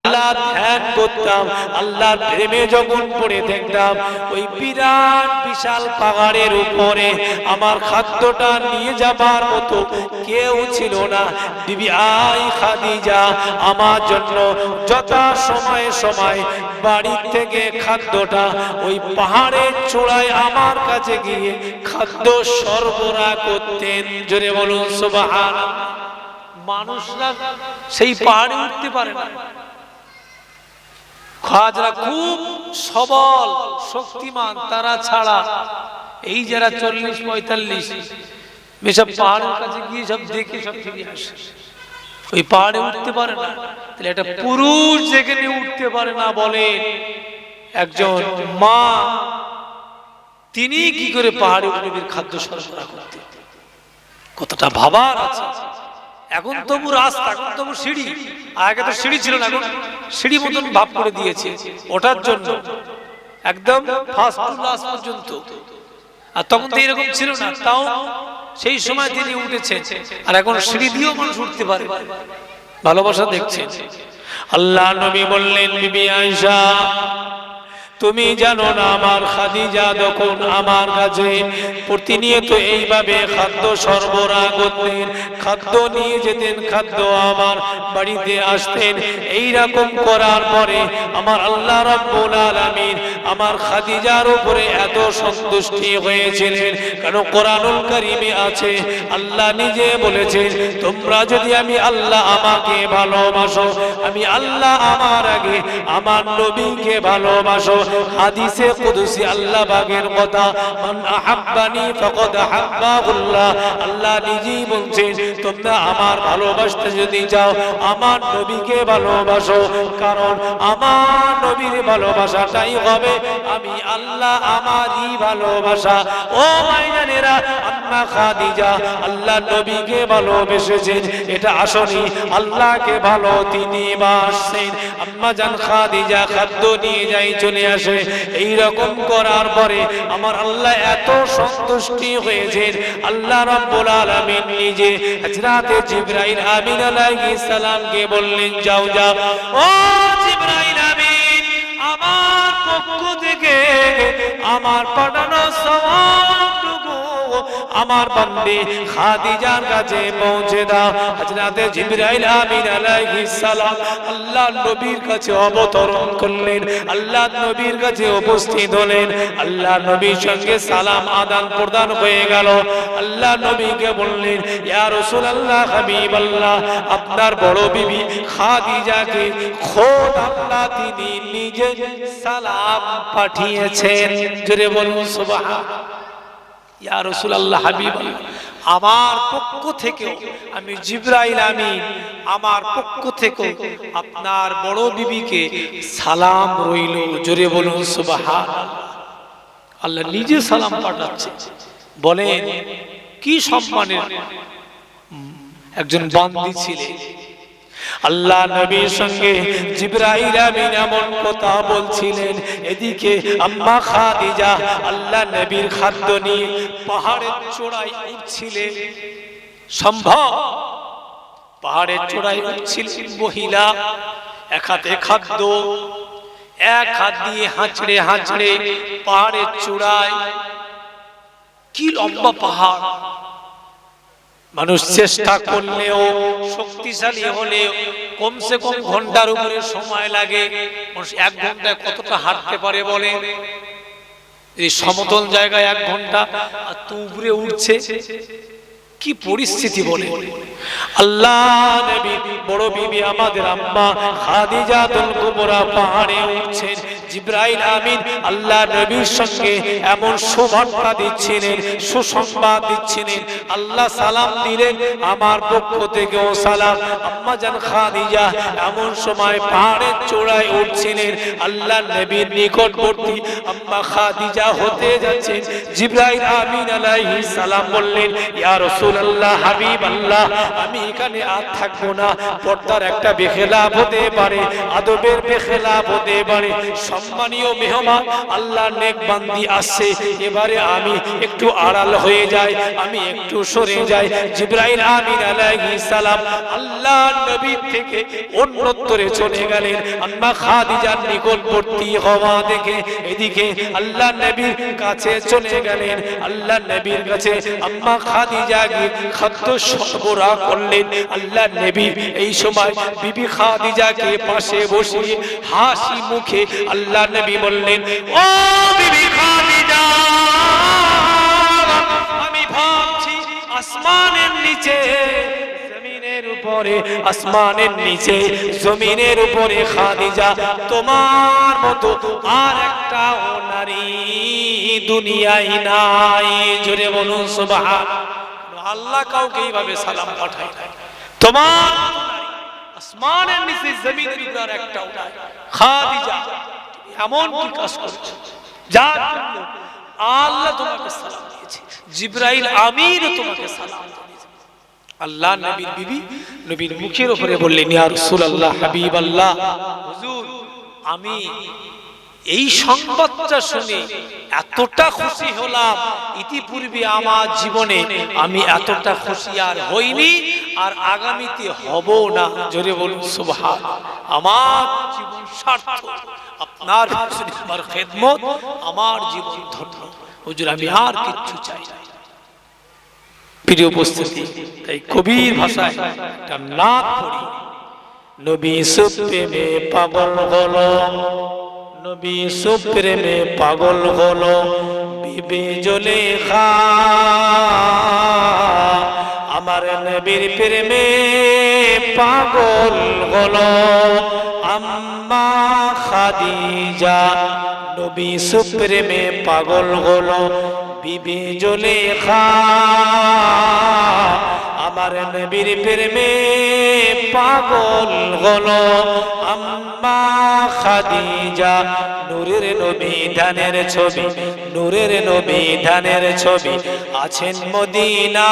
আল্লাহ ধ্যান করতাম, আল্লাহর প্রেমে যখন পড়ে দেখতাম ওই বিরাট বিশাল পাহাড়ের উপরে আমার খাদ্যটা নিয়ে যাবার মতো কেউ ছিল না। বিবি আই খাদিজা আমার জন্য যথা সময়ে সময় বাড়ি থেকে খাদ্যটা ওই পাহাড়ের চূড়ায় আমার কাছে গিয়ে খাদ্য সরবরাহ করতেন। জোরে বলুন সুবহানাল্লাহ। মানুষরা সেই পাহাড়ে উঠতে পারে না, খাজরা খুব সবল শক্তিমান, তারা ছাড়া এই যারা 40-45 এসব পাহাড়ের কাছে গিয়ে সব দেখে সব ফিরে আসে, ওই পাহাড়ে উঠতে পারে না। তাহলে একটা পুরুষ যেখানে উঠতে পারে না, বলে একজন মা তিনি কি করে পাহাড়ে উঠে খাদ্য সরবরাহ করতে? কতটা ভাবার আছে। এখন তবু রাস্তা, এখন তবু সিঁড়ি, আগে তো সিঁড়ি ছিল না, এখন সিঁড়ি মতন ভাব করে দিয়েছে ওঠার জন্য, একদম ফার্স্ট টু লাস্ট পর্যন্ত। আর তখন তো এরকম ছিল না, তাও সেই সময় তিনি উঠেছেন। আর এখন সিঁড়ি দিয়েও মানুষ উঠতে পারে। ভালোবাসা দেখছেন। আল্লাহ নবী বললেন, বিবি আয়েশা তুমি জানো না আমার খাদিজা যখন আমার কাছে প্রতিনিয়ত এইভাবে খাদ্য সরবরাহ করতেন, খাদ্য নিয়ে যেতেন, খাদ্য আমার বাড়িতে আসতেন। এইরকম করার পরে আমার আল্লাহ রাব্বুল আলামিন আমার খাদিজার উপরে এত সন্তুষ্টি হয়েছিলেন। কারণ কোরআনুল কারীমে আছে, আল্লাহ নিজে বলেছেন, তোমরা যদি আমি আল্লাহ আমাকে ভালোবাসো, আমি আল্লাহ আমার আগে আমার নবীকে ভালোবাসো। হাদিসে কুদসি আল্লাহ পাকের কথা, মান আহাব্বানি ফাকাদ আহাব্বাহুল্লাহ, আল্লাহ নিজেই বলছেন তোমরা আমার ভালোবাসতে যদি চাও আমার নবীকে ভালোবাসো, কারণ আমার নবীর ভালোবাসাটাই হবে আমি আল্লাহ আমারই ভালোবাসা। ও মাইজানেরা, আম্মা খাদিজা আল্লাহ নবীকে ভালোবেসেছেন, এটা আসলে আল্লাহকে ভালো তিনি বাসছেন। আম্মা জান খাদিজা খাদ্য নিয়ে যাই চলে আসে। এইরকম করার পরে আমার আল্লাহ এত সন্তুষ্টি হয়েছেন, আল্লাহ রাব্বুল আলামিন নিজে হযরতে জিবরাইল আমিন আলাইহিস সালামকে বললেন, যাও যাও ও জিবরাইল আমিন, আমার পক্ষ থেকে আমার পাঠানো সওয়াবটুকু আমার বান্দে খাদিজার কাছে পৌঁছে দাও। হযরতে জিবরাইল আমিন আলাইহিস সালাম আল্লাহ নবীর কাছে অবতরণ করলেন, আল্লাহ নবীর কাছে উপস্থিত হলেন। আল্লাহ নবীর সঙ্গে সালাম আদান প্রদান হয়ে গেল। আল্লাহ নবীকে বললেন, ইয়া রাসূলুল্লাহ, হাবিবাল্লাহ, আপনার বড় বিবি খাদিজাকে খোদ আল্লাহ তিনি নিজে সালাম পাঠিয়েছেন। জোরে বলুন সুবহানাল্লাহ। ইয়া রাসূলুল্লাহ, হাবিবাল্লাহ, আমার পক্ষ থেকে আমি জিবরাইল আমিন আমার পক্ষ থেকে আপনার বড় বিবিকে সালাম রইল। জোরে বলুন সুবহানাল্লাহ। আল্লাহ নিজে সালাম পাঠাচ্ছে। বলেন কি সম্মানের একজন বান্দী ছিলেন। আল্লাহ নবীর সঙ্গে জিবরাইল আমিন এমন কথা বলছিলেন, এদিকে আম্মা খাদিজা আল্লাহ নবীর খাদ্য নিয়ে পাহাড়ের চূড়ায় উঠছিলেন। সম্ভব পাহাড়ের চূড়ায় উঠছিলেন মহিলা, এক হাতে খাদ্য, এক হাত দিয়ে হাঁচড়ে হাঁচড়ে পাহাড়ের চূড়ায়। কি লম্বা পাহাড়, মানুষ চেষ্টা করলেও শক্তিশালী হলেও কমসে কম ঘন্টার উপরে সময় লাগে। মানুষ 1 ঘন্টায় কতটা হাঁটতে পারে বলে? এই সমতল জায়গায় 1 ঘন্টা, আর তো উপরে উঠছে, কি পরিস্থিতি বলে। আল্লাহ নবী বড় বিবি আমাদের আম্মা খাদিজাতুল কুবরা পাহাড়ে উঠছেন। জিবরাইল আমিন আল্লাহ নবীর সঙ্গে এমন সুবার্তা দিচ্ছিলেন, সুসংবাদ দিচ্ছিলেন। আল্লাহ সালাম দিলেন, আমার পক্ষ থেকেও সালাম। আম্মা জান খাদিজা এমন সময় পাহাড়ের চূড়ায় উঠছিলেন, আল্লাহ নবীর নিকটবর্তী আম্মা খাদিজা হতে যাচ্ছেন। জিবরাইল আমিন আলাইহিস সালাম বললেন, ইয়া রাসূলুল্লাহ, হাবিবাল্লাহ, আমি এখানে আর থাকবো না। পর্দার একটা বেখেলাপ হতে পারে, আদবের বেখেলাপ হতে পারে। সম্মানীয় মেহমান, আল্লাহর নেক বান্দি আসছে, এবারে আমি একটু আড়াল হয়ে যাই, আমি একটু সরে যাই। জিবরাইল আমিন আলাইহিস সালাম আল্লাহর নবী থেকে অন্যত্তরে চলে গেলেন। আম্মা খাদিজার নিকটবর্তী হওয়া দেখে এদিকে আল্লাহর নবীর কাছে চলে গেলেন। আল্লাহর নবীর কাছে আম্মা খাদিজা গিয়ে খাদ্য সরবরাহ করলেন। আল্লাহর নবী এই সময় বিবি খাদিজাকে পাশে বসিয়ে হাসি মুখে আল্লাহর নবী বললেন, ও বিবি খাদিজা, আমি ভাবছি আসমানের নিচে জমিনের উপরে, আসমানের নিচে জমিনের উপরে খাদিজা তোমার মতো আর একটা নারী দুনিয়ায় নাই। জোরে বলুন সুবহানাল্লাহ। আল্লাহ কাউকে এইভাবে সালাম পাঠায় না। তোমার আসমানের নিচে জমিনের উপরে একটা নাই। খাদিজা এমন কি কাজ করেছো যার জন্য আল্লাহ তোমাকে সালাম দিয়েছে, জিবরাইল আমিন তোমাকে সালাম দিয়েছে। আল্লাহ নবীর বিবি নবীর মুখের উপরে বললেন, ইয়া রাসূলুল্লাহ, হাবিবাল্লাহ, হুজুর, আমি এই সংবাদটা শুনে এতটা খুশি হলাম, ইতিপূর্বে আমার জীবনে আমি এতটা খুশি আর হইনি, আর আগামীতে হব না। জোরে বলুন সুবহানাল্লাহ। আমার জীবন সার্থক, আপনার পিছনে আমার খেদমত, আমার জীবন ধন্য। হুজুর, আমি আর কিচ্ছু চাই না। প্রিয় উপস্থিতি, তাই কবির ভাষায় একটা নাত পড়ি। নবী সুপ্রেমে পাগল হলো, নবী সুপ্রেমে পাগল হলো বিবি জুলেখা, আমার নবীর প্রেমে পাগল হলো আম্মা খাদিজা। নবী সুপ্রেমে পাগল হলো বিবি জুলেখা, আমার নবীর প্রেমে পাগল হলো আম্মা খাদিজা। নূরের নবী ধানের ছবি, নূরের নবী ধানের ছবি আছেন মদিনায়,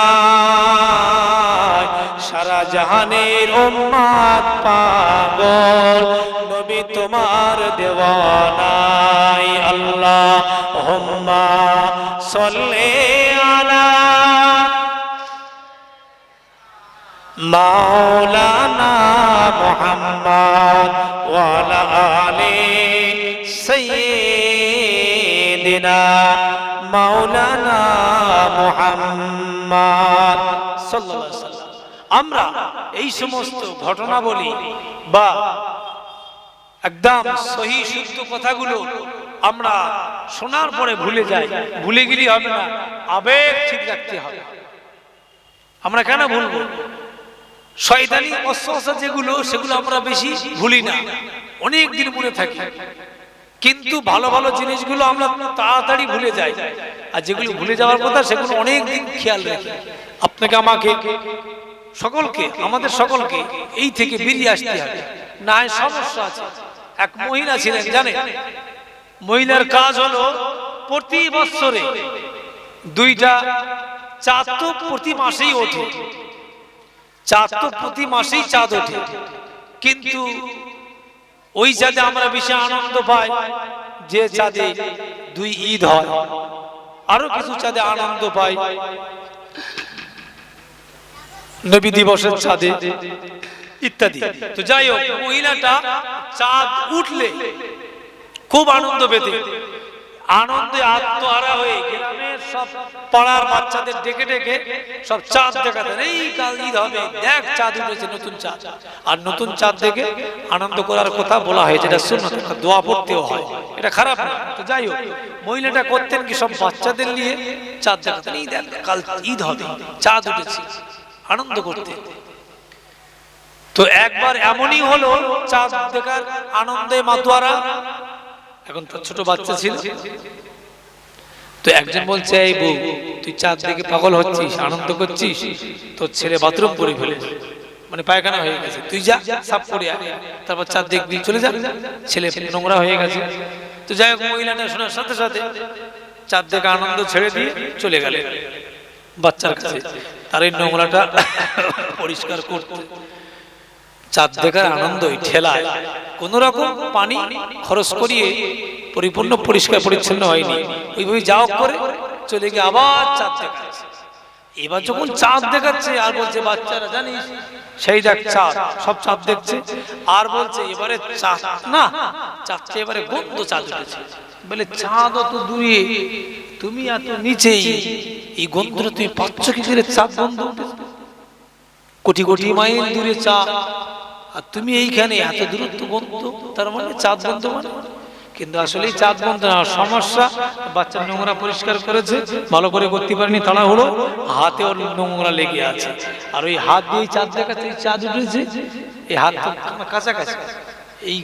সারা জাহানের উম্মত পাগল নবী তোমার দেওয়ানায়। আল্লাহুম্মা সাল্লি আলা মাওলানা মুহাম্মদ ওয়া আলা আলি সাইয়্যিদিনা মাওলানা মুহাম্মদ সাল্লাল্লাহু আলাইহি ওয়াসাল্লাম। আমরা এই সমস্ত ঘটনা বলি বা একদম সহি শুদ্ধ কথাগুলো আমরা শোনার পরে ভুলে যাই। ভুলে গেলে হবে না, আবেগ ঠিক রাখতে হবে। আমরা কেন ভুলবো? শয়তানি ওয়াসওয়াসা যেগুলো, সেগুলো আমরা বেশি ভুলি না, অনেক দিন মনে থাকি। কিন্তু ভালো ভালো জিনিসগুলো আমরা তাড়াতাড়ি ভুলে যাই, আর যেগুলো ভুলে যাওয়ার কথা সেগুলো অনেক দিন খেয়াল রাখি। আপনাকে, আমাকে, সকলকে, আমাদের সকলকে এই থেকে বেরিয়ে আসতে হবে, না হয় সমস্যা আছে। এক মহিলা ছিলেন, জানেন, মহিলার কাজ হলো প্রতি বছরে 2টা চাঁদ তো প্রতি মাসেই ওঠে, চাঁদ তো প্রতি মাসেই চাঁদ ওঠে, কিন্তু ওই চাঁদে আমরা বেশি আনন্দ পাই যে চাঁদে 2 ঈদ হয়, আরো কিছু চাঁদে আনন্দ পাই নবী দিবসের চাঁদে ইত্যাদি। তো যাই হোক, মহিলাটা চাঁদ উঠলে খুব আনন্দ পেতে, আনন্দে আত্মহারা হয়ে গ্রামের সব পাড়ার বাচ্চাদের ডেকে ডেকে সব চাঁদ দেখাতেন। এই কাল ঈদ হবে, দেখ চাঁদ উঠেছে, নতুন চাঁদ। আর নতুন চাঁদ দেখে আনন্দ করার কথা বলা হয়, যেটা সুন্নাত, দোয়া পড়তেও হয়, এটা খারাপ না। তো যাই হোক, মহিলাটা করতেন কি, সব বাচ্চাদের নিয়ে চাঁদ দেখাতেন। এই দেখ কাল ঈদ হবে, চাঁদ উঠেছে, আনন্দ করতে। তো একবার এমনই হলো, চাঁদ দেখার আনন্দে মাতোয়ারা, এখন তো ছোট বাচ্চা ছিল। তো একজন বলছে, এই বউ, তুই চাঁদ দেখে পাগল হচ্ছিস, আনন্দ করছিস, তোর ছেলে বাথরুম করে ফেলেছে, মানে পায়খানা হয়ে গেছে, তুই যা সাফ করে আয়, তারপর চাঁদ দেখবি, চলে যা, ছেলে নোংরা হয়ে গেছে। তো যাই হোক, মহিলাটা শোনার সাথে সাথে চাঁদ দেখে আনন্দ ছেড়ে দিয়ে চলে গেলেন। বাচ্চার কাছে, তার এই নোংরাটা পরিষ্কার করতে। চাঁদ দেখার আনন্দই ঠেলায় কোন রকম পানি খরচ করিয়ে পরিপূর্ণ পরিষ্কার পরিচ্ছন্ন হয়নি, ওইভাবে যাও করে চলে গিয়ে আবার চাঁদ দেখাচ্ছে। এবার যখন চাঁদ দেখাচ্ছে আর বলছে বাচ্চারা জানিস সেই দেখ চাঁদ, সব চাঁদ দেখছে আর বলছে এবারে চাঁদ না, চাঁদটা এবারে গন্ধ চাঁদ উঠেছে। বলে চাঁদ অত দূরে, তুমি এত নিচেই, এই গন্ধটা তুমি পাচ্ছ কি করে? চাঁদ গন্ধ উঠেছে, কোটি কোটি মাইল দূরে চাঁদ, আর তুমি এইখানে এত দূরত্ব গন্ধ, তার মানে চাঁদ গন্ধ মানে। কিন্তু আসলে চাঁদ গন্ধ না, সমস্যা বাচ্চা নোংরা পরিষ্কার করেছে, ভালো করে করতে পারেনি, তাড়া হলো হাতে ওর নোংরা লেগে আছে, আর ওই হাত দিয়ে চাঁদ দেখাচ্ছে চাঁদ উঠেছে, এই হাত কাছাকাছি, এই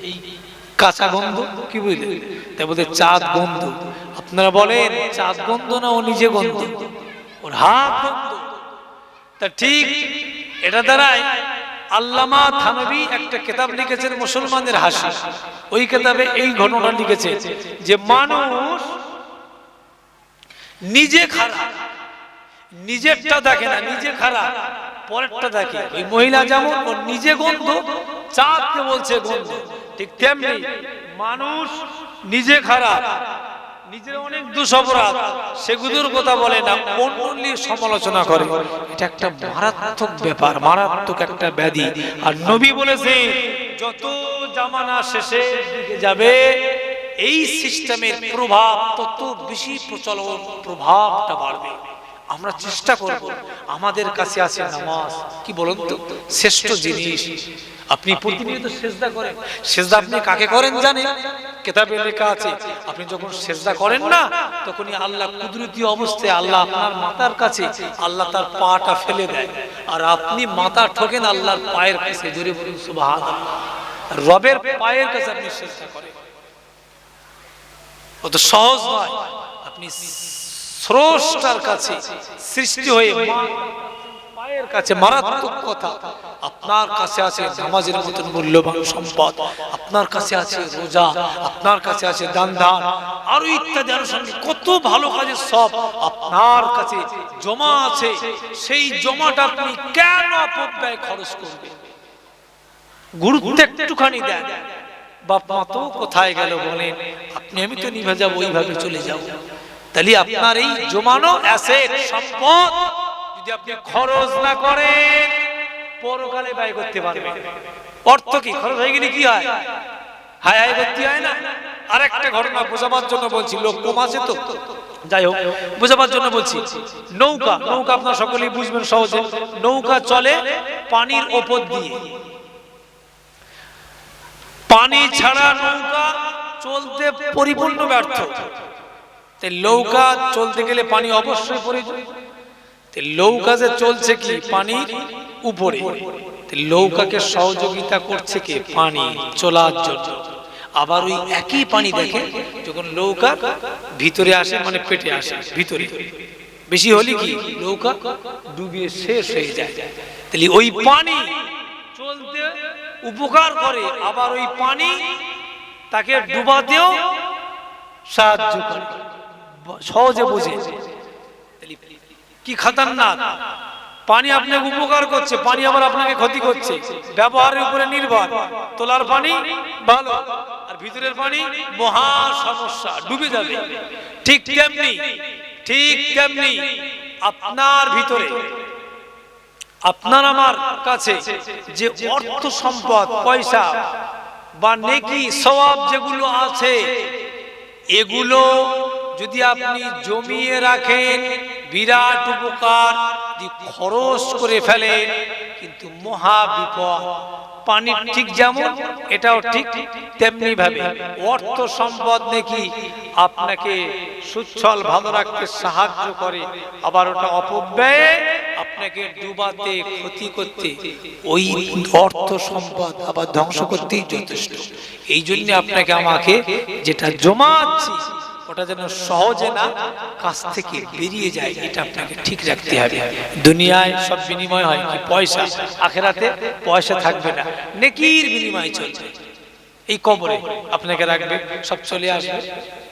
কাঁচা গন্ধ কি বুঝলে? তাই বলতে চাঁদ গন্ধ। আপনারা বলেন চাঁদ গন্ধ না ও নিজে গন্ধ, ওর হাত গন্ধ। তা ঠিক এটা দ্বারাই আল্লামা থানভী একটা কিতাব লিখেছেন মুসলমানদের হাসি, ওই কিতাবে এই ঘটনা লিখেছে যে মানুষ নিজে খারাপ, নিজেরটা দেখে না, নিজে খারাপ পরেরটা দেখে। ওই মহিলা যেমন ওর নিজে গন্ধ, চাঁদকে বলছে গন্ধ, ঠিক তেমনি মানুষ নিজে খারাপ, নিজের অনেক দুঃঅপরাধ, সেগুলোর কথা বলে না, অন্যের সমালোচনা করে। এটা একটা মারাত্মক ব্যাপার, মারাত্মক একটা ব্যাধি। আর নবী বলেছে যত জামানা শেষে দিকে যাবে এই সিস্টেমের প্রভাব তত বেশি প্রচলন, প্রভাবটা বাড়বে। আমরা চেষ্টা করব, আমাদের কাছে আছে নামাজ, কি বলুন তো শ্রেষ্ঠ জিনিস। আপনি প্রতিনিয়ত সেজদা করেন, সেজদা আপনি কাকে করেন জানেন? কিতাবে লেখা আছে আপনি যখন সেজদা করেন না, তখনই আল্লাহ কুদরতি অবস্থায় আল্লাহ আপনার মাথার কাছে আল্লাহ তার পাটা ফেলে দেয়, আর আপনি মাথা ঠোকেন আল্লাহর পায়ের কাছে। জোরে বলুন সুবহানাল্লাহ। রবের পায়ের কাছে আপনি সেজদা করেন, অত সহজ নয়। আপনি স্রষ্টার কাছে সৃষ্টি হয়ে পায়ের কাছে, মারাত্মক কথা। আপনার কাছে আছে নামাজের মতন মূল্যবান সম্পদ, আপনার কাছে আছে রোজা, আপনার কাছে আছে দান ধান, আরো ইত্যাদি আরো সঙ্গে কত ভালো কাজের সব আপনার কাছে জমা আছে। সেই জমাটা আপনি কেন অপব্যয় খরচ করবেন? গুরুত্ব একটুখানি দেন। বাপ মা তো কোথায় গেল বলেন, আপনি আমি তো নিভে যাবো, ওইভাবে চলে যাবো। তাহলে আপনার এই জমানো অ্যাসেট সম্পদ যদি আপনি খরচ না করেন, পরকালে ব্যয় করতে পারবেন। অর্থ কি? খরচ হয়ে গেলে কি হয়? হায় হায় করতে হয় না। আরেকটা ঘটনা বোঝাবার জন্য বলছি, লোক কম আছে তো, যাই হোক বোঝাবার জন্য বলছি। নৌকা, নৌকা আপনারা সকলেই বুঝবেন সহজে। নৌকা চলে পানির ওপর দিয়ে, পানি ছাড়া নৌকা চলতে পরিপূর্ণ ব্যর্থ। নৌকা চলতে গেলে পানি অবশ্যই প্রয়োজন। নৌকা যে চলছে কি পানির উপরে, নৌকাকে সহযোগিতা করছে কে? পানি চলার জন্য। আবার ওই একই পানি দেখে যখন নৌকা ভিতরে আসে, মানে পেটে আসে ভিতরে, বেশি হলে কি নৌকা ডুবিয়ে শেষ হয়ে যায়। তাহলে ওই পানি চলতে উপকার করে, আবার ওই পানি তাকে ডুবাতেও সাহায্য করে। সহজে বুঝে কি খতরনাক! পানি আপনাকে উপকার করছে, পানি আবার আপনাকে ক্ষতি করছে। ব্যবহারের উপরে নির্ভর। তোলার পানি ভালো, আর ভিতরের পানি মহা সমস্যা, ডুবে যাবে। ঠিক তেমনি আপনার ভিতরে, আপনার আমার কাছে যে অর্থ সম্পদ, পয়সা বা নেকি সওয়াব যেগুলো আছে, এগুলো যদি আপনি জমিয়ে রাখেন বিরাট উপকার, যদি খরচ করে ফেলেন কিন্তু মহা বিপদ। পানির ঠিক যেমন এটাও ঠিক তেমনি ভাবে অর্থ সম্পদ নাকি আপনাকে সুচ্ছল ভালো রাখতে সাহায্য করে, আবার ওটা অপব্যয়ে আপনাকে ডুবাতে, ক্ষতি করতে, ওই অর্থ সম্পদ আবার ধ্বংস করতেই যথেষ্ট। এই জন্য আপনাকে আমাকে যেটা জমাচ্ছি ওটা যেন সহজে না কাছ থেকে বেরিয়ে যায়, এটা আপনাকে ঠিক রাখতে হবে। দুনিয়ায় সব বিনিময় হয় কি? পয়সা। আখেরাতে পয়সা থাকবে না, নেকির বিনিময় চলবে। এই কবরে আপনাকে রাখবে, সব চলে আসবে,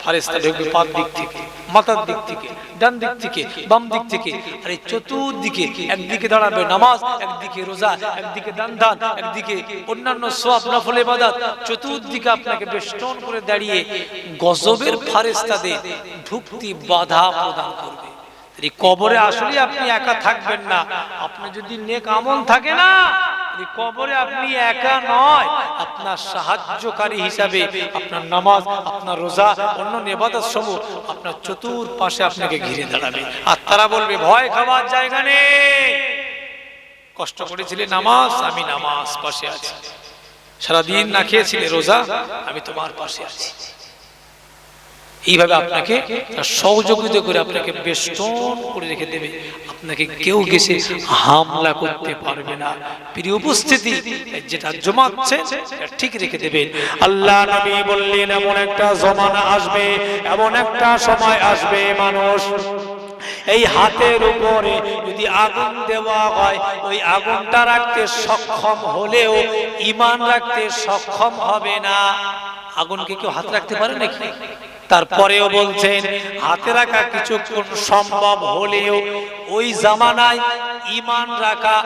ফেরেশতা ঢুকবে পাঁচ দিক থেকে, মাথার দিক থেকে, ডান দিক থেকে, বাম দিক থেকে, আর এই চতুর্দিকে, একদিকে দাঁড়াবে নামাজ, একদিকে রোজা, একদিকে দান, একদিকে অন্যান্য সওয়াব নফল ইবাদত, চতুর্দিকে আপনাকে বেষ্টন করে দাঁড়িয়ে গজবের ফেরেশতাদের ঢুকতে বাধা প্রদান করবে। এই কবরে আসলে আপনি একা থাকবেন না, আপনি যদি নেক আমল থাকে না, এই কবরে আপনি একা নয়, আপনার সাহায্যকারী হিসাবে আপনার নামাজ, আপনার রোজা, অন্য ইবাদত সমূহ আপনার চতুর্পাশে আপনাকে ঘিরে দাঁড়াবে। আর তারা বলবে ভয় খাবার জায়গা নেই, কষ্ট করেছিলে নামাজ, আমি নামাজ পাশে আছি, সারাদিন না খেয়েছিলে রোজা, আমি তোমার পাশে আছি। এইভাবে আপনাকে সহযোগিতা করে আপনাকে বেষ্টন করে রেখে দেবে, আপনাকে কেউ গেছে হামলা করতে পারবে না। প্রিয় উপস্থিতি, যেটা জমাচ্ছে ঠিক রেখে দেবেন। আল্লাহ নবী বললেন এমন একটা জমানা আসবে, এমন একটা সময় আসবে, মানুষ এই হাতের উপরে যদি আগুন দেওয়া হয়, ওই আগুনটা রাখতে সক্ষম হলেও ঈমান রাখতে সক্ষম হবে না। আগুনকে কেউ হাতে রাখতে পারে নাকি? তারপরেও বলছেন হাতে রাখা কিছুক্ষণ সম্ভব হলেও ওই জামানায় ঈমান রাখা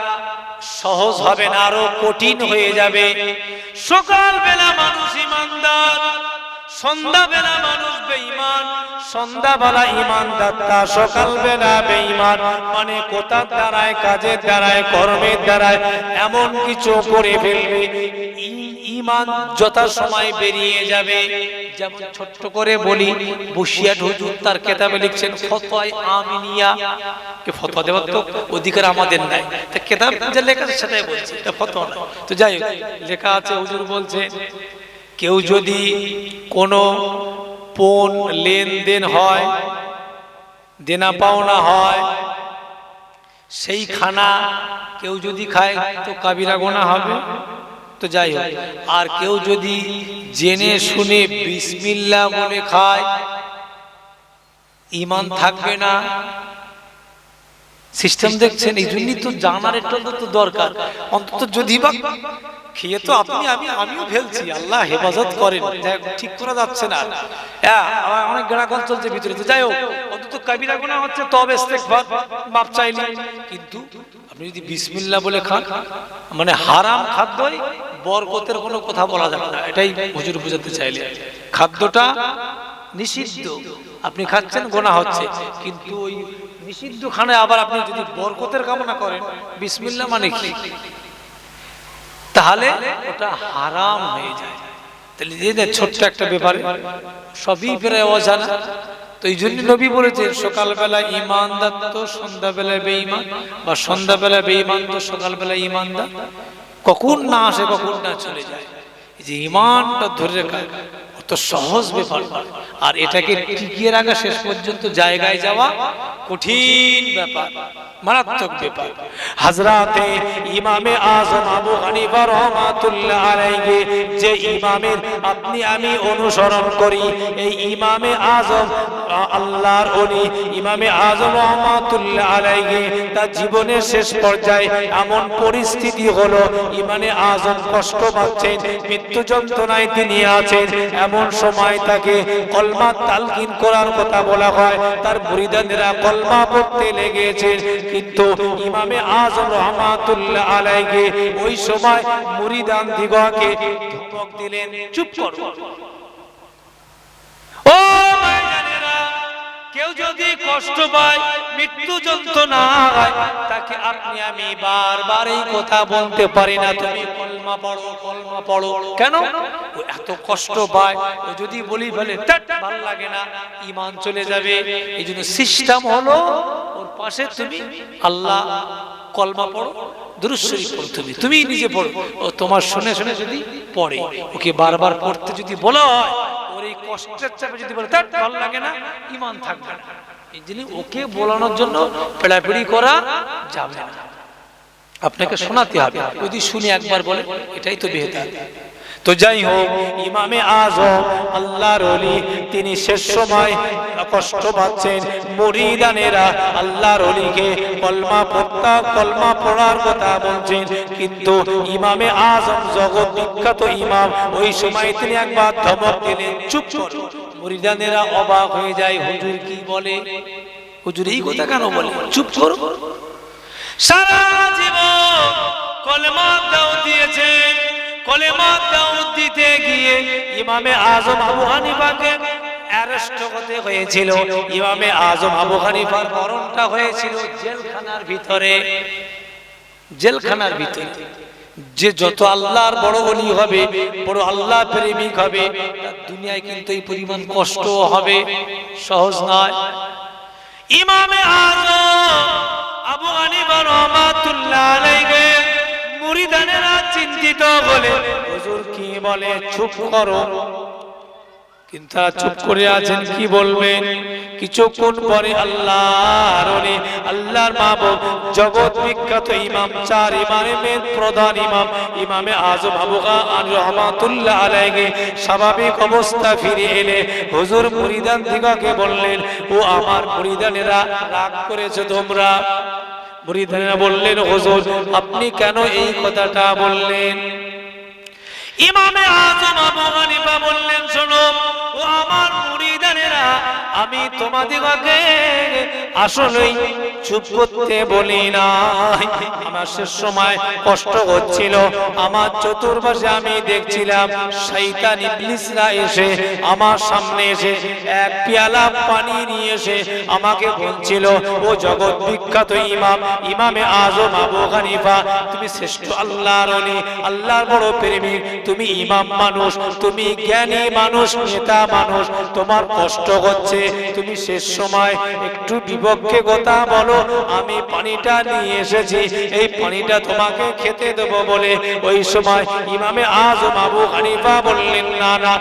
সহজ হবে না, আরো কঠিন হয়ে যাবে। সকালবেলা মানুষ ঈমানদার, সন্ধ্যাবেলা মানুষ বেঈমান, সন্ধ্যাবেলা ঈমানদার, তা সকালবেলা বেঈমান। মানে কোথার দ্বারায়, কাজের দ্বারায়, কর্মের দ্বারায় এমন কিছু করে ফেলবে, ঈমান যথা সময় বেরিয়ে যাবে। যেমন ছোট্ট করে বলি, বসিয়াট হুজুর তার কিতাবে লিখছেন ফতোয়ায়ে আমিনিয়া, কে ফতোয়া দেওয়ার তো অধিকার আমাদের নাই, তা কিতাব যে লেখা আছে সেটাই বলছি, এটা ফতোয়া না। তো যাই হোক, লেখা আছে, হুজুর বলছে কেউ যদি কোনো পণ লেনদেন হয়, দেনা পাওনা হয়, সেই খানা কেউ যদি খায় তো কাবিরা গুনাহ হবে। তো যাই হোক, আর কেউ যদি জেনে শুনে বিসমিল্লাহ বলে খায়, ঈমান থাকবে না। সিস্টেম দেখছেন, এই জন্যই তো জানার একটা তো দরকার, অন্তত যদি বা খেয়ে তো আপনি আমিও ফেলছি, আল্লাহ হেফাজত করেন, ঠিক করা যাচ্ছে না, অনেক গাড়াগল চলছে ভিতরে। তো যাই হোক, অন্তত কাবিরা গুনাহ হচ্ছে, তবে ইস্তেগফার, মাপ চাইলে। কিন্তু আপনি যদি বিসমিল্লাহ বলে খান, মানে হারাম খাদ্যই বরকতের কোনো কথা বলা যাবে না, এটাই হুজুর বুঝাতে চাইলে। খাদ্যটা নিষিদ্ধ, আপনি খাচ্ছেন গুনাহ হচ্ছে, কিন্তু ওই নিষিদ্ধ খানায় আবার আপনি যদি বরকতের কামনা করেন, বিসমিল্লাহ মানে কি, তাহলে ওটা হারাম হয়ে যায়। তাহলে ছোট্ট একটা ব্যাপারে সবই প্রায় অজানা। তো এই জন্য নবী বলেছেন সকালবেলা ঈমানদার তো সন্ধ্যাবেলায় বেঈমান, বা সন্ধ্যাবেলা বেঈমান তো সকালবেলা ঈমানদার। কখন না আসে, কখন না চলে যায়। এই যে ঈমানটা ধরে রাখা অত সহজ ব্যাপার, আর এটাকে টিকিয়ে রাখা শেষ পর্যন্ত জায়গায় যাওয়া কঠিন ব্যাপার, মারাত্মক ব্যাপার। হযরতে ইমামে আযম আবু হানিফা রাহমাতুল্লাহ আলাইহি, যে ইমামের আপনি আমি অনুসরণ করি, এই ইমামে আযম আল্লাহর ওলি ইমামে আযম রাহমাতুল্লাহ আলাইহি, তার জীবনের শেষ পর্যায়ে এমন পরিস্থিতি হলো, ইমামে আযম কষ্ট পাচ্ছেন, মৃত্যু যন্ত্রণায় তিনি আছেন। এমন সময় তাকে কলমা তালকিন করার কথা বলা হয়, তার মুরিদানেরা কলমা পড়তে লেগেছে, কিন্তু ইমামে আযম রাহমাতুল্লাহ আলাইহি ওই সময় মুরিদান দিগকে ধমক দিলেন, চুপ করো। ও ভাইজানেরা, কেউ যদি কষ্ট পায়, মৃত্যু যন্ত্রণা হয়, তাকে আপনি আমি বারবার এই কথা বলতে পারি না, তুমি কলমা পড়ো, কলমা পড়ো। কেন? ও এত কষ্ট পায়, ও যদি বলি ফেলে ভালো লাগে না, ঈমান চলে যাবে। এই জন্য সিস্টেম হলো, ওর পাশে তুমি আল্লাহ কলমা পড়ো, দুরূদ শরীফ পড়ো, তুমি নিজে পড়ো, ও তোমার শুনে শুনে যদি পড়ে, ওকে বারবার পড়তে যদি বলা হয়, ওর এই কষ্টের চাপে যদি বলে ভালো লাগে না, ঈমান থাকবে না। এই জন্য ওকে বলানোর জন্য পেড়াপেড়ি করা যাবে না, আপনাকে শোনাতে হবে। যদি শুনে একবার বলে, এটাই তো বেহতার। তো যাই হোক, ইমামে আজম আল্লাহর ওলি, তিনি শেষ সময় কষ্ট পাচ্ছেন। মুরিদানেরা আল্লাহর ওলিকে কলমা পড়ার কথা বলছেন, কিন্তু ইমামে আজম জগৎ বিখ্যাত ইমাম, ওই সময় তিনি একবার ধমক দিলেন, চুপ করো। মুরিদানেরা অবাক হয়ে যায়, হুজুর কি বলে? হুজুর এই কথা কেন বলে? চুপ করো। সারা জীবন কলেমা দাওয়াত দিয়েছেন, কলেমা দাওয়াত দিতে গিয়ে ইমামে আজম আবু হানিফাকে অ্যারেস্ট হতে হয়েছিল। ইমামে আজম আবু হানিফার মরণটা হয়েছিল জেলখানার ভিতরে। জেলখানার ভিতরে যে যত আল্লাহর বড় ওলি হবে, বড় আল্লাহ প্রেমিক হবে, তার দুনিয়ায় কিন্তু এই পরিমাণ কষ্ট হবে, সহজ নয়। ইমামে আজম আবু হানিফা রাহমাতুল্লাহ আলাইহি মুরিদানেরা চিন্তিত বলে, হুজুর কি বলে? চুপ করো। কিন্তু চুপ করে আছেন, কি বলবেন? কিছুক্ষণ পরে আল্লাহর ওলি, আল্লাহর মাহবুব, জগৎ বিখ্যাত ইমাম, চার ইমামের প্রধান ইমাম ইমামে আজম আবু হানিফা রাহমাতুল্লাহ আলাইহি স্বাভাবিক অবস্থা ফিরে এলে হুজুর মুরিদান দিগকে বললেন, ও আমার মুরিদানেরা, রাগ করেছো তোমরা? মুরিদানেরা বললেন, হুজুর আপনি কেন এই কথাটা বললেন? ইমামে আজম আবু হানিফা বললেন, শোনো ও আমার মুরিদানেরা, আমি তোমাদিগকে আসলেই চুপ করতে বলি না। আমার শেষ সময় কষ্ট হচ্ছিল, আমার চতুর্পাশে আমি দেখছিলাম শয়তান ইবলিসরা এসে আমার সামনে এসে এক পেয়ালা পানি নিয়ে এসে আমাকে বলছিল, ও জগৎ বিখ্যাত ইমাম, ইমামে আজম আবু হানিফা, তুমি শ্রেষ্ঠ আল্লাহর ওলি, আল্লাহর বড় প্রেমিক, তুমি ইমাম মানুষ, তুমি জ্ঞানী মানুষ, নেতা মানুষ, তোমার কষ্ট হচ্ছে, তুমি শেষ সময় একটু বিপক্ষে কথা বলো, আমি পানিটা নিয়ে এসেছি, এই পানিটা তোমাকে খেতে দেব বলে। ওই সময় ইমামে আজম আবু হানিফা বললেন, না না,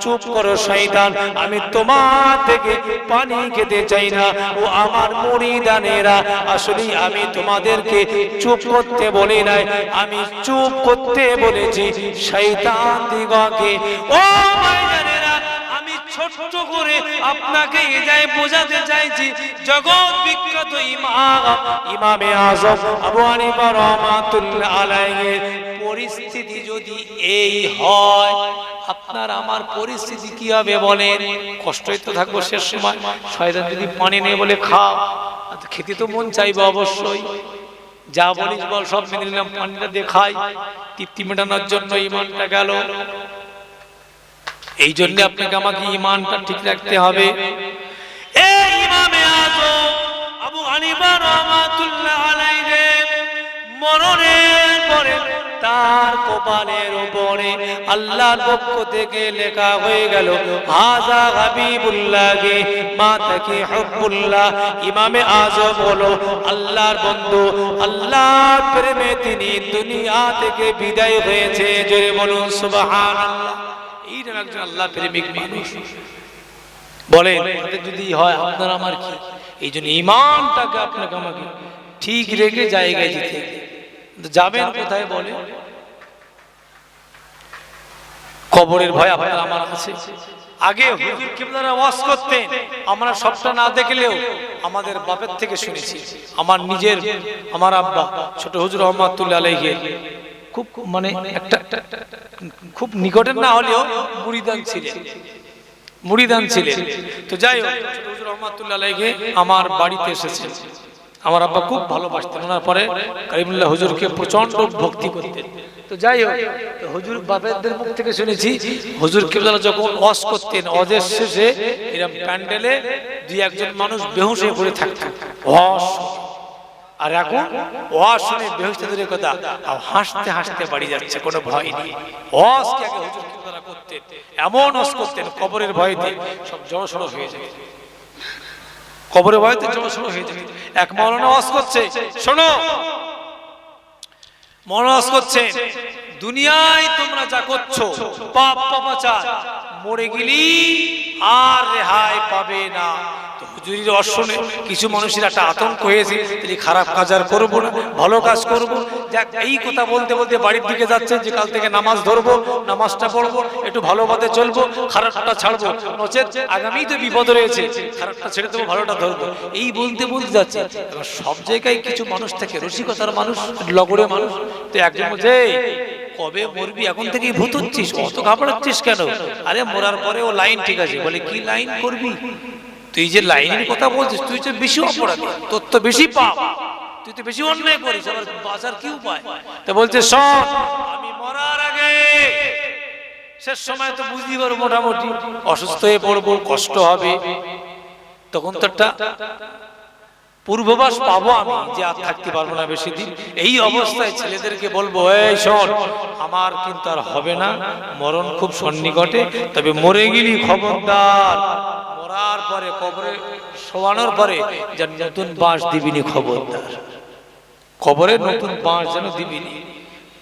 চুপ করো শয়তান, আমি তোমার থেকে পানি খেতে চাই না। ও আমার মুরিদানেরা, আসলে আমি তোমাদেরকে চুপ করতে বলি নাই, আমি চুপ করতে বলেছি শয়তান দিগকে। ও ভাইজানেরা, আমি ছোট্ট করে আপনাকে এটাই বোঝাতে চাইছি, জগৎ বিখ্যাত ইমাম ইমামে আজম আবু হানিফা রাহমাতুল্লাহ আলাইহি পরিস্থিতি যদি এই হয়, আপনার আমার পরিস্থিতি কি হবে বলেন? কষ্টই তো থাকবো শেষ সময়। শয়তান যদি পানি নেই বলে খাও, খেতে তো মন চাইবে অবশ্যই। যা বলিস বল, সব মেনে নিলাম, পানিটা দেখাই, তৃপ্তি মেটানোর জন্য ইমানটা গেল। এই জন্য আপনাকে আমাকে ইমানটা ঠিক রাখতে হবে। এই ইমামে আজম আবু হানিফা রাহমাতুল্লাহ আলাইহি মরণের পরে তার কপালের উপরে আল্লাহর পক্ষ থেকে লেখা হয়ে গেল, হাযা হাবিবুল্লাহি মাতাকি হুব্বুল্লাহ। ইমামে আজম হলো আল্লাহর বন্ধু, আল্লাহর প্রেমে তিনি দুনিয়া থেকে বিদায় হয়েছে। জোরে বলুন সুবহানাল্লাহ। এইরকম একজন আল্লাহ প্রেমিক মানুষ বলেন, যদি হয় আপনার আমার কি? এই জন্য ইমানটাকে আপনাকে আমাকে ঠিক রেখে জায়গায় যেতে। যাবেন কোথায় বলে? কবরের ভয় আপনার আমার আছে। আগে হুজুর কিবলারা ওয়াজ করতেন, আমরা সবটা না দেখলেও আমাদের বাপের থেকে শুনেছি। আমার নিজের, আমার আব্বা ছোট হুজুর রহমাতুল্লাহ আলাইহি খুব মানে একটা খুব নিকটের না হলেও মুরিদান ছিলেন। তো যাই হোক, ছোট হুজুর রহমাতুল্লাহ আলাইহি আমার বাড়িতে এসেছেন। আমার আব্বা খুব ভালোবাসতেন, ওনার পরে কারিমুল্লাহ হুজুরকে প্রচন্ড ভক্তি করতেন। তো যাই হোক, হুজুর বাপেরদের মুখ থেকে শুনেছি, হুজুর কিবলা যখন ওয়াজ করতেন, ওয়াজের শেষে এরকম প্যান্ডেলে দুই একজন মানুষ বেহুশ হয়ে পড়ে থাকতো ওয়াজ। আর এখন ওয়াজ শুনে বেহুশ দূরের কথা, হাসতে হাসতে বাড়ি যাচ্ছে, কোনো ভয় নেই। ওয়াজ কি আগে হুজুর কিবলা করতেন, এমন ওয়াজ করতেন, কবরের ভয়তে সব জড়সড় হয়ে যায়। কবরে ভয়তে জড়সড় হয়ে যায়। এক মাওলানা ওয়াজ করছে, শোনো, মাওলানা ওয়াজ করছে, দুনিয়ায় তোমরা যা করছো পাপ পাপাচার, মরে গেলি আর রেহাই পাবে না। তো হুজুরির অশ্বনে কিছু মানুষের একটা আতঙ্ক হয়েছে, তিনি খারাপ কাজ আর করবো না, ভালো কাজ করবো। যাক, এই কথা বলতে বলতে বাড়ির দিকে যাচ্ছে যে কাল থেকে নামাজ ধরবো, নামাজটা পড়বো, একটু ভালো পথে চলবো, খারাপটা ছাড়বো, নচেত আগামী তো বিপদ রয়েছে, খারাপটা ছেড়ে দেবো, ভালোটা ধরবো, এই বলতে বলতে যাচ্ছে। এবার সব জায়গায় কিছু মানুষ থাকে, রসিকতার মানুষ, লগড়ে মানুষ। তো একজন বলছে, কবে মরবি, এখন থেকেই ভূত হচ্ছিস, অত ঘাবড়াচ্ছিস কেন? আরে মরার পরে ও লাইন ঠিক আছে। বলে কি লাইন করবি? তুই যে লাইনের কথা বলছিস, তুই তো বেশি অপরাধী, তোর তো বেশি পাপ, তুই তো বেশি অন্যায় করিস, আবার বাঁচার কি উপায়? তো বলছে, শোন, আমি মরার আগে শেষ সময় তো বুঝতে পারবো, মোটামুটি অসুস্থ হয়ে পড়বো, কষ্ট হবে, তখন তো একটা পূর্ববাস পাবো আমি যে আর থাকতে পারবো না বেশি দিন। এই অবস্থায় ছেলেদেরকে বলবো, এই শোন, আমার কিন্তু আর হবে না, মরণ খুব সন্নিকটে, তবে মরে গেলি খবরদার, মরার পরে কবরে শোয়ানোর পরে যেন নতুন বাঁশ দিবিনি, খবরদার, কবরে নতুন বাঁশ যেন দিবিনি।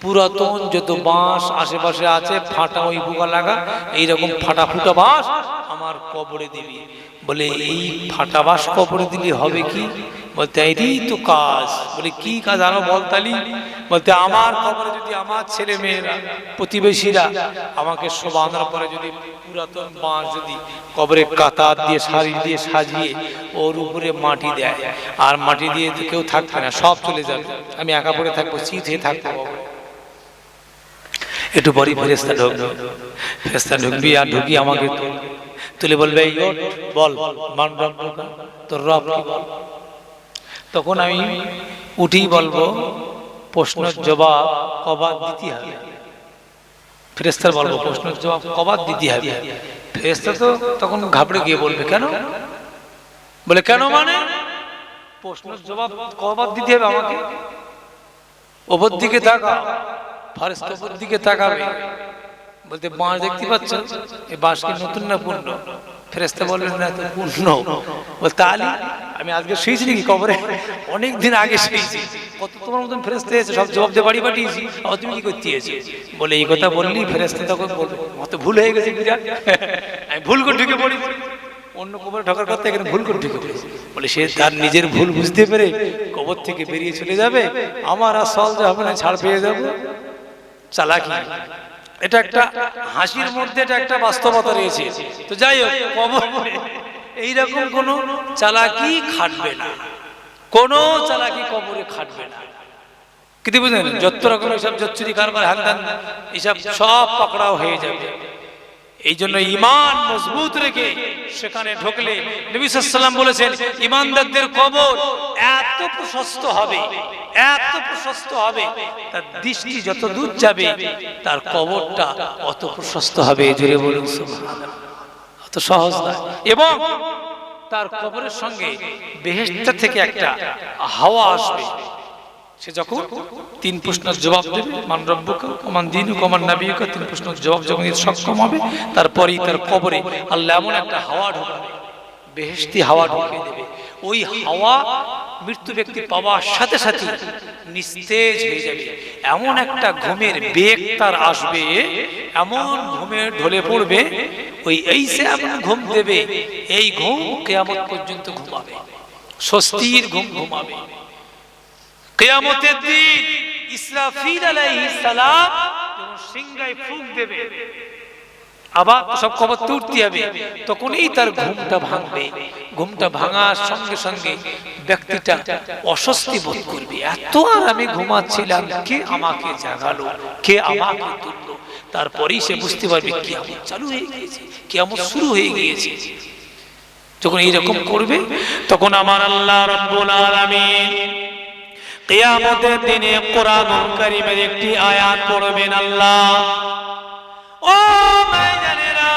পুরাতন যত বাঁশ আশেপাশে আছে, ফাটা ওই বুকা লাগা, এইরকম ফাটা ফুটা বাঁশ আমার কবরে দিবি। বলে, এই ফাটা বাঁশ কবরে দিলে হবে কি? বলতে, এটাই তো কাজ। বলে, কি কাজ আরো বলতালি? বলতে, আমার কবরে যদি আমার ছেলে মেয়েরা, প্রতিবেশীরা আমাকে শোবানোর পরে যদি পুরাতন বাঁশ যদি কবরে কাতার দিয়ে সারি দিয়ে সাজিয়ে ওর উপরে মাটি দেয়, আর মাটি দিয়ে কেউ থাকবে না, সব চলে যাবে, আমি একা পড়ে থাকবো, চিত হয়ে থাকবো। একটু পরই ফেরেশতা ঢুকবে, ফেরেশতা ঢুকবি, আর ঢুকি আমাকে তুলে বলবে, এই ওঠ, বল মান রব্বুকা, তোর রব কি বল? তখন আমি উঠেই বলবো, প্রশ্নের জবাব কবার দিতে হবে। ফেরেশতার বলবো, প্রশ্নের জবাব কবার দিতে হবে। ফেরেশতা তো তখন ঘাবড়ে গিয়ে বলবে, কেন? বলে, কেন মানে? প্রশ্নের জবাব কবার দিতে হবে আমাকে? ওপর দিকে তাকা, ফেরেশতা ওপর দিকে তাকাবে, বলতে, বাঁশ দেখতে পাচ্ছ, এই বাঁশ কি নতুন না পূর্ণ? ফেরেশতা বললেন, না তো পূর্ণ। বল, তাহলে আমি আজকে শুয়েছি নাকি কবরে? অনেক দিন আগে শুয়েছি, কত তোমার মতন ফেরেশতা এসে সব জবাব দিয়ে বাড়ি পাঠিয়েছি, আর তুমি কি করতে এসেছো? বলে, এই কথা বললি ফেরেশতা তখন বলবে, অত ভুল হয়ে গেছে বিরাট, আমি ভুল করে ঢুকে পড়ি, অন্য কবরে ঢোকার কথা এখানে ভুল করে ঢুকে পড়েছি। বলে, সে তার নিজের ভুল বুঝতে পেরে কবর থেকে বেরিয়ে চলে যাবে, আমার আর সল যে হবে না, ছাড় পেয়ে যাবো। চালাকি, এটা একটা হাসির মধ্যে এটা একটা বাস্তবতা রয়েছে। তো যাই হোক, কবরে এইরকম কোন চালাকি খাটবে না, কোন চালাকি কবরে খাটবে না। কিন্তু বুঝলেন, যত রকম এইসব জচ্চুরি কারবার, হান্দান, এইসব সব পাকড়াও হয়ে যাবে। এই জন্য ইমান মজবুত রেখে সেখানে ঢুকলে নবী সাল্লাল্লাহু আলাইহি ওয়াসাল্লাম বলেছেন, ইমানদারদের কবর এত প্রশস্ত হবে, এত প্রশস্ত হবে, তার দৃষ্টি যত দূর যাবে তার কবরটা অত প্রশস্ত হবে। জোরে বলুন সুবহানাল্লাহ। অত সহজ না। এবং তার কবরের সঙ্গে বেহেশত থেকে একটা হাওয়া আসবে। সে যখন তিন প্রশ্নের জবাব দেবে, মান রব্বুকা, মান দীনুকা, মান নাবিয়ুকা, তিন প্রশ্নের জবাব যখন সক্ষম হবে, তারপরেই তার কবরে আল্লাহ এমন একটা হাওয়া ঢোকাবে, বেহেশতি হাওয়া ঢুকিয়ে দেবে। ওই হাওয়া মৃত্যু ব্যক্তি পাওয়ার সাথে সাথে নিস্তেজ হয়ে যাবে। এমন একটা ঘুমের বেগ তার আসবে, এমন ঘুমের ঢলে পড়বে, ওই এই সে এমন ঘুম দেবে, এই ঘুম কিয়ামত পর্যন্ত ঘুমাবে, স্বস্তির ঘুম ঘুমাবে। কিয়ামতের দিন ইসরাফিল আলাইহিস সালাম যখন সিংহায় ফুঁক দেবে, আবার সব কবর তুলতে হবে, তখনই তার ঘুমটা ভাঙবে। ঘুমটা ভাঙার সঙ্গে সঙ্গে ব্যক্তিটা অস্বস্তি বোধ করবে, এত আর আমি ঘুমাচ্ছিলাম, কে আমাকে জাগালো, কে আমাকে তুললো। তারপরেই সে বুঝতে পারবে কিয়ামত চালু হয়ে গিয়েছে, কিয়ামত শুরু হয়ে গিয়েছে। যখন এইরকম করবে, তখন আমার আল্লাহ রাব্বুল আলামিন কিয়ামতের দিনে কোরআনুল কারীমের একটি আয়াত পড়বেন। আল্লাহ, ও ভাইজানেরা,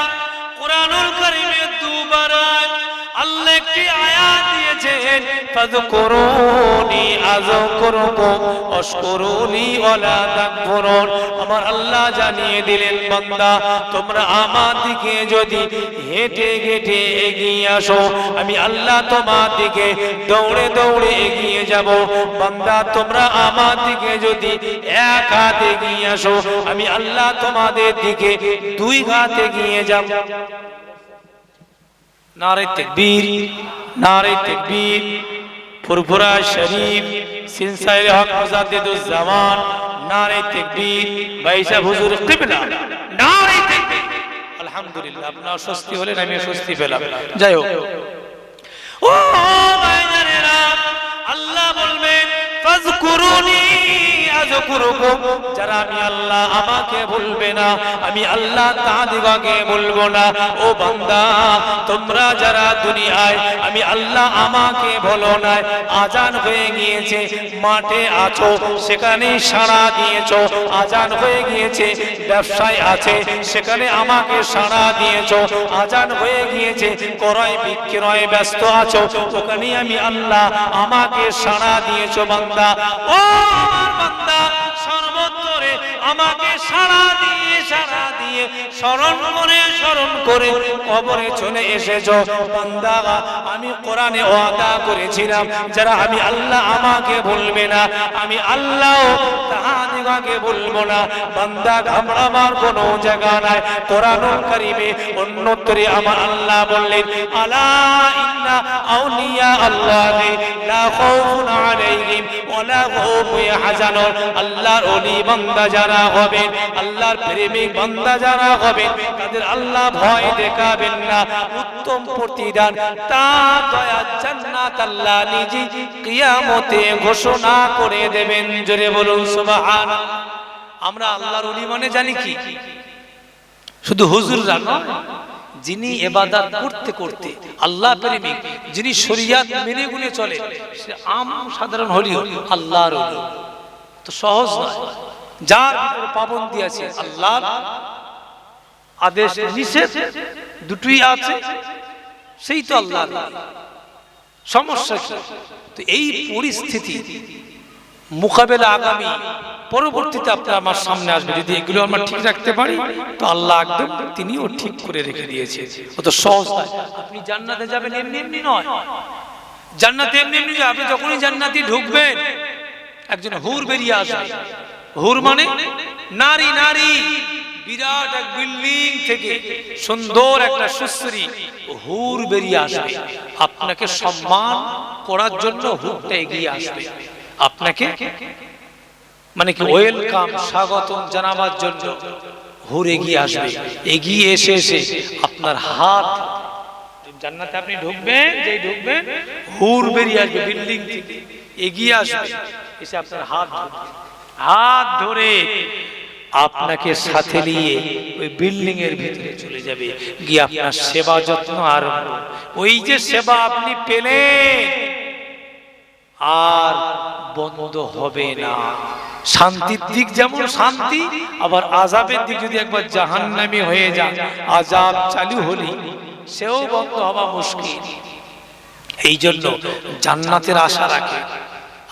কোরআনুল কারীমে দুবার আল্লাহ একটি আয়াত দিয়েছেন, ফাযকুরুনি আযকুরকুম ওয়াশকুরুলি ওয়ালা তাকফুরুন। আমার আল্লাহ জানিয়ে দিলেন, বান্দা তোমরা আমার দিকে যদি হেঁটে হেঁটে এগিয়ে আসো, আমি আল্লাহ তোমার দিকে দৌড়ে দৌড়ে এগিয়ে যাব। বান্দা তোমরা আমার দিকে যদি এক হাত এগিয়ে আসো, আমি আল্লাহ তোমাদের দিকে দুই হাত এগিয়ে যাব। নারে তাকবীর, নারে তাকবীর। ফুরফুরা শরীফ, সিলসিলায়ে হক মুজাদ্দিদুজ জামান, নারে তাকবীর। ভাইসা হুজুর কিবলা, নারে তাকবীর। আলহামদুলিল্লাহ, আপনার স্বস্তি হলেন, আমি স্বস্তি পেলাম। যাই হোক, ও ভাইজানেরা, আল্লাহ বলবেন ফাযকুরুনি আযকুরুকুম, যারা আমি আল্লাহ আমাকে বলবে না, আমি আল্লাহ তাদেরকে বলবো না। ও বান্দা, তোমরা যারা দুনিয়ায় আমি আল্লাহ আমাকে বলো না, আজান হয়ে গিয়েছে, মাঠে আছো, সেখানে সাড়া দিয়েছো, আজান হয়ে গিয়েছে, ব্যবসায় আছে, সেখানে আমাকে সাড়া দিয়েছো, আজান হয়ে গিয়েছে, ক্রয় বিক্রয় ব্যস্ত আছো, ওখানে আমি আল্লাহ আমাকে সাড়া দিয়েছো। বান্দা, ও বান্দা, সর্বত্রে আমাকে সাড়া দিয়ে স্মরণ করে কবরে চলে এসেছো। বান্দা, আমি কোরআনে ওয়াদা করেছিলাম, যারা আমি আল্লাহ আমাকে বলবে না, আমি আল্লাহ তাদেরকে বলবো না। বান্দা, ঘাবড়াবার কোনো জায়গা নাই। কোরআনুল কারীমে অন্যত্রে আমার আল্লাহ বললেন, আলা ইন্না আউলিয়া আল্লাহি লা খাউফুন আলাইহিম ওয়ালা হুম ইয়াহজানুন। আল্লাহর ওলি বান্দা যারা হবেন, আল্লাহর প্রেমিক বান্দা যারা হবেন, তাদের আল্লাহ ভয় দেখাবেন না। উত্তম প্রতিদান, তার দয়ার জান্নাত আল্লাহ নিজে কিয়ামতে ঘোষণা করে দেবেন। জোরে বলুন সুবহানাল্লাহ। আমরা আল্লাহর ওলি মানে জানি কি? শুধু হুজুররা নয়, যিনি ইবাদত করতে করতে আল্লাহ প্রেমিক, যিনি শরীয়ত মেনে গুনে চলে, সে আম সাধারণ হলেও আল্লাহর ওলি। তো সহজ নয়। যার ভিতরে পাবন্দি আছে, আল্লাহর আদেশ নিষেধ দুটোই আছে, সেই তো আল্লাহর ওলি। সমস্যা কি? তো এই পরিস্থিতি মোকাবেলা আগামী পরবর্তীতে আপনার আমার সামনে আসবে। যদি এগুলো আমরা ঠিক রাখতে পারি, তো আল্লাহ একদম তিনিও ঠিক করে রেখে দিয়েছে। অত সহজ নয়। আপনি জান্নাতে যাবেন এমনি এমনি নয়। জান্নাতে এমনি এমনি নয়। আপনি যখনই জান্নাতে ঢুকবেন, একজন হুর বেরিয়ে আসবে। হুর মানে নারী, নারী। বিরাট এক বিল্ডিং থেকে সুন্দর একটা সুশ্রী হুর বেরিয়ে আসবে। আপনাকে সম্মান করার জন্য হুরটা এগিয়ে আসবে। আপনাকে মানে কি ওয়েলকাম, স্বাগতম জানাবার জন্য হুর এগিয়ে আসবে। এগিয়ে এসে আপনার হাত, জান্নাতে আপনি ঢুকবেন, যেই ঢুকবেন হুর বেরিয়ে আসবে বিল্ডিং থেকে, এগিয়ে আসবে, এসে আপনার হাত ধরে আপনাকে সাথে নিয়ে ওই বিল্ডিং এর ভিতরে চলে যাবে। গিয়ে আপনার সেবা যত্ন আরম্ভ। ওই যে সেবা আপনি পেলেন আর বন্ধ হবে না। শান্তির দিক যেমন শান্তি, আবার আযাবের দিক যদি একবার জাহান্নামী হয়ে যায়, আযাব চালু হলে সেও বন্ধ হওয়া মুশকিল। এই জন্য জান্নাতের আশা রাখে।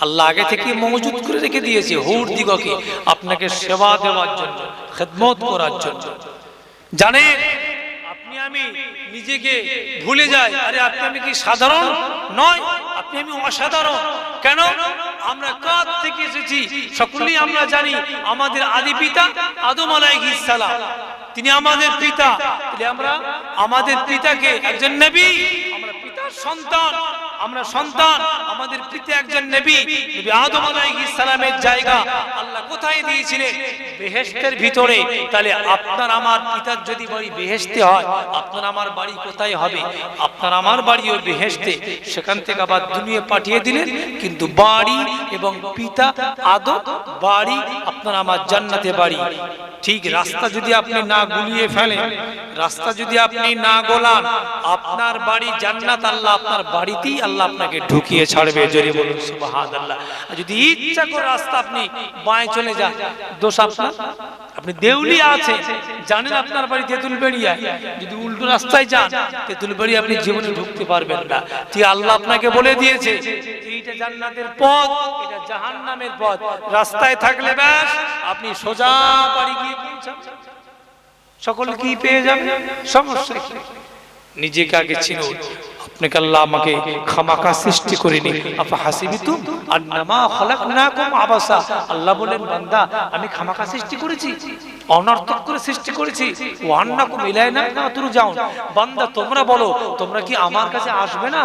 আল্লাহ আগে থেকে মজুদ করে রেখে দিয়েছে হুর দিগকে আপনাকে সেবা দেওয়ার জন্য, খেদমত করার জন্য। জানেন, আপনি আমি নিজেকে ভুলে যাই, আরে আপনি আমি কি সাধারণ নয়? আপনি আমি অসাধারণ। কেন? আমরা কার থেকে এসেছি সকলেই আমরা জানি। আমাদের আদি পিতা আদম আলাইহিস সালাম, তিনি আমাদের পিতা। তাহলে আমরা আমাদের পিতাকে একজন নবী, আমরা পিতার সন্তান, আমরা সন্তান, আমাদের পিতা একজন নবী। নবী আদম আলাইহিস সালামের জায়গা আল্লাহ কোথায় দিয়েছিলেন? বেহেশতের ভিতরে। তাহলে আপনার আমার পিতার যদি বাড়ি বেহেশতে হয়, আপনার আমার বাড়ি কোথায় হবে? আপনার আমার বাড়িও বেহেশতে। সেখান থেকে আবার দুনিয়া পাঠিয়ে দিলেন, কিন্তু বাড়ি এবং পিতা আদম, বাড়ি আপনার আমার জান্নাতে বাড়ি। ঠিক রাস্তা যদি আপনি না গুলিয়ে ফেলেন, রাস্তা যদি আপনি না গোলান, আপনার বাড়ি জান্নাত, আল্লাহ আপনার বাড়িতেই আল্লাহ আপনাকে ঢুকিয়ে ছাড়বে। জোরে বলুন সুবহানাল্লাহ। আর যদি ইচ্ছা করে রাস্তা আপনি বাঁয়ে চলে যান, দোষ আপনার। আপনি দেউলিয়া আছে, জানেন আপনার বাড়ি তেঁতুলবেড়িয়া, যদি উল্টো রাস্তায় যান, তেঁতুলবেড়িয়া আপনি জীবনে ঢুকতে পারবেন না। ঠিক আল্লাহ আপনাকে বলে দিয়েছে এইটা জান্নাতের পথ, এটা জাহান্নামের পথ। রাস্তায় থাকলে ব্যাস আপনি সোজা বাড়ি গিয়ে পৌঁছাবেন। সকল কি পেয়ে যাবেন? সমস্যা কি? নিজেকে আগে চিনুন। আপনাকে আল্লাহ আমাকে খামাকা সৃষ্টি করেনি। আফা হাসিবিতুম আন্নামা খলাকনাকুম আবাসা, আল্লাহ বলেন বান্দা আমি খামাকা সৃষ্টি করেছি, অনর্থক করে সৃষ্টি করেছি। ওয়া আন্নাকুম ইলাইনা লা তুরজাউন, বান্দা তোমরা বলো তোমরা কি আমার কাছে আসবে না?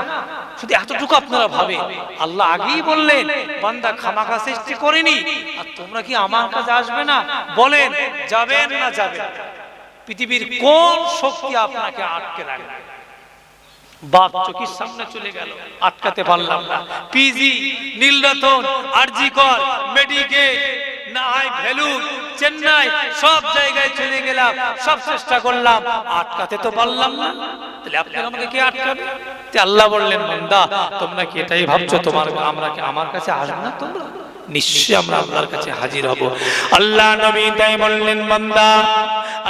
শুধু এতটুকু আপনারা ভাবে, আল্লাহ আগেই বললেন বান্দা খামাকা সৃষ্টি করেনি, আর তোমরা কি আমার কাছে আসবে না? বলেন যাবেন না যাবেন? পৃথিবীর কোন শক্তি আপনাকে আটকে রাখবে? বাপ চোখের সামনে চলে গেল, আটকাতে পারলাম না। পিজি, নীলরতন, আরজিকর, মেডিকেল, নাই ভেলুর, চেন্নাই, সব জায়গায় চলে গেলাম, সব চেষ্টা করলাম, আটকাতে তো পারলাম না। তাহলে আপনি আমাকে কে আটকাবে? আল্লাহ বললেন বান্দা তোমরা কি এটাই ভাবছো তোমার আমরা কি আমার কাছে আসবে না? তোমরা নিশ্চয়ই আমরা আল্লাহর কাছে হাজির হব। আল্লাহ নবী তাই বললেন বান্দা,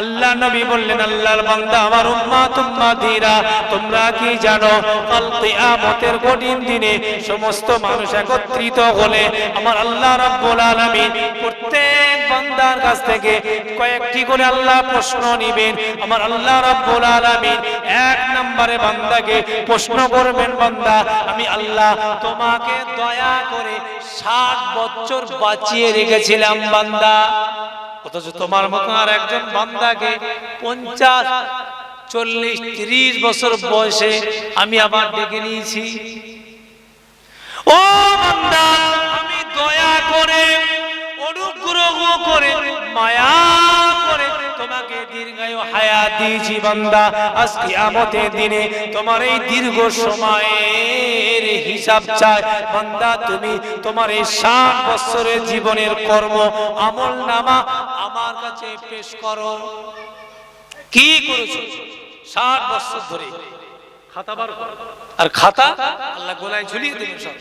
আল্লাহ নবী বললেন আল্লাহর বান্দা আমার উম্মত উম্মতিরা তোমরা কি জানো কাল কিয়ামতের কঠিন দিনে সমস্ত মানুষ একত্রিত হলে আমার আল্লাহ রাব্বুল আলামিন প্রত্যেক বান্দার কাছ থেকে কয়েকটি করে আল্লাহ প্রশ্ন নেবেন। আমার আল্লাহ রাব্বুল আলামিন এক নম্বরে বান্দাকে প্রশ্ন করবেন, বান্দা আমি আল্লাহ তোমাকে দয়া করে 60 বছর বাঁচিয়ে রেখেছিলাম বান্দা, অথচ তোমার মতো আর একজন বান্দাকে 50, 40, 30 বছর বয়সে আমি আবার ডেকে নিয়েছি। ও বান্দা আমি দয়া করে অনুগ্রহ করে মায়া করে তোমাকে দীর্ঘায়ু হায়াত দিয়েছি বান্দা। আজ কিয়ামতের দিনে তোমার এই দীর্ঘ সময়ের হিসাব চাই বান্দা। তুমি তোমার এই 60 বছরের জীবনের কর্ম আমল নামা আমার কাছে পেশ করো। কি করেছো 60 বছর ধরে? খাতা বার করো, আর খাতা আল্লাহ গলায় ঝুলিয়ে দেবেন সব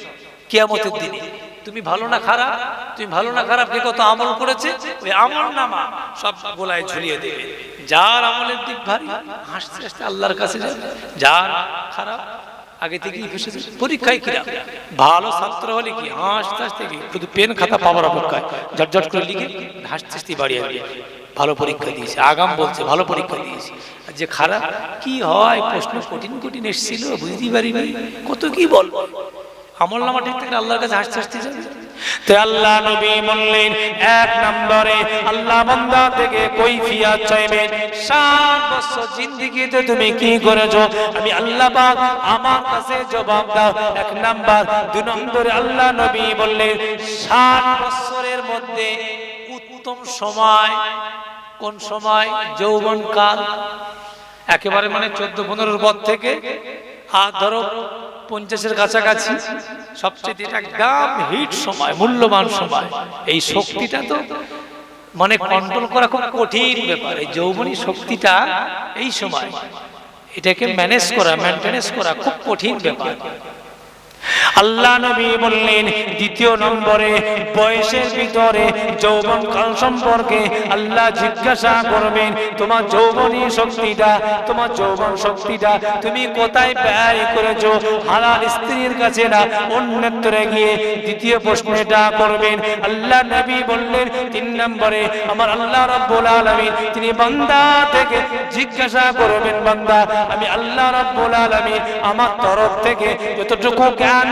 কিয়ামতের দিনে। তুমি ভালো না খারাপ, তুমি ভালো না খারাপ কে কত আমল করেছে ওই আমল নামা সব গলায় ঝুলিয়ে দেবে। যার আমলের দিক ভারী হাসতে হাসতে আল্লাহর কাছে যাবে, যার খারাপ আগে থেকেই ফেসে যাবে। পরীক্ষায় কিরা ভালো ছাত্র হলে কি হাসতে হাসতে কি শুধু পেন খাতা পাওয়ার অপেক্ষায় ঝটঝট করে লিখে হাসতে হাসতে বাড়ি আসবে, ভালো পরীক্ষা দিয়েছে, আগাম বলছে ভালো পরীক্ষা দিয়েছে। আর যে খারাপ কি হয়, প্রশ্ন কঠিন কঠিন এসেছিল বুঝতেই পারিনি, কত কি বলবো, আমল নামা ঠিক থেকে আল্লাহর কাছে হাসতে হাসতে যাবে। তো আল্লাহ নবী বললেন এক নম্বরে আল্লাহ বান্দা থেকে কৈফিয়ত চাইবেন 60 বছর জিন্দেগিতে তুমি কি করেছো আমি আল্লাহ পাক আমার কাছে জবাব দাও। এক নাম্বার। দুই নম্বরে আল্লাহ নবী বললেন 60 বছরের মধ্যে উত্তম সময় কোন সময়? যৌবন কাল, একেবারে মানে 14-15 পর থেকে আর ধরো 50-এর কাছাকাছি সবচেয়ে একদম হিট সময়, মূল্যবান সময়। এই শক্তিটা তো মানে কন্ট্রোল করা খুব কঠিন ব্যাপার। এই যৌবনী শক্তিটা এই সময় এটাকে ম্যানেজ করা, মেইনটেনেন্স করা খুব কঠিন ব্যাপার। আল্লাহ নবী বললেন দ্বিতীয় নম্বরে বয়সের ভিতরে যৌবন কাল সম্পর্কে আল্লাহ জিজ্ঞাসা করবেন তোমার যৌবনী শক্তিটা, তোমার যৌবন শক্তিটা তুমি কোথায় ব্যয় করেছো? হালাল স্ত্রীর কাছে না অন্যত্রে গিয়ে। দ্বিতীয় প্রশ্ন এটা করবেন। আল্লাহ নবী বললেন 3 নম্বরে আমার আল্লাহ রাব্বুল আলামিন তিনি বান্দা থেকে জিজ্ঞাসা করবেন বান্দা আমি আল্লাহ রাব্বুল আলামিন আমার তরফ থেকে যতটুকু জ্ঞান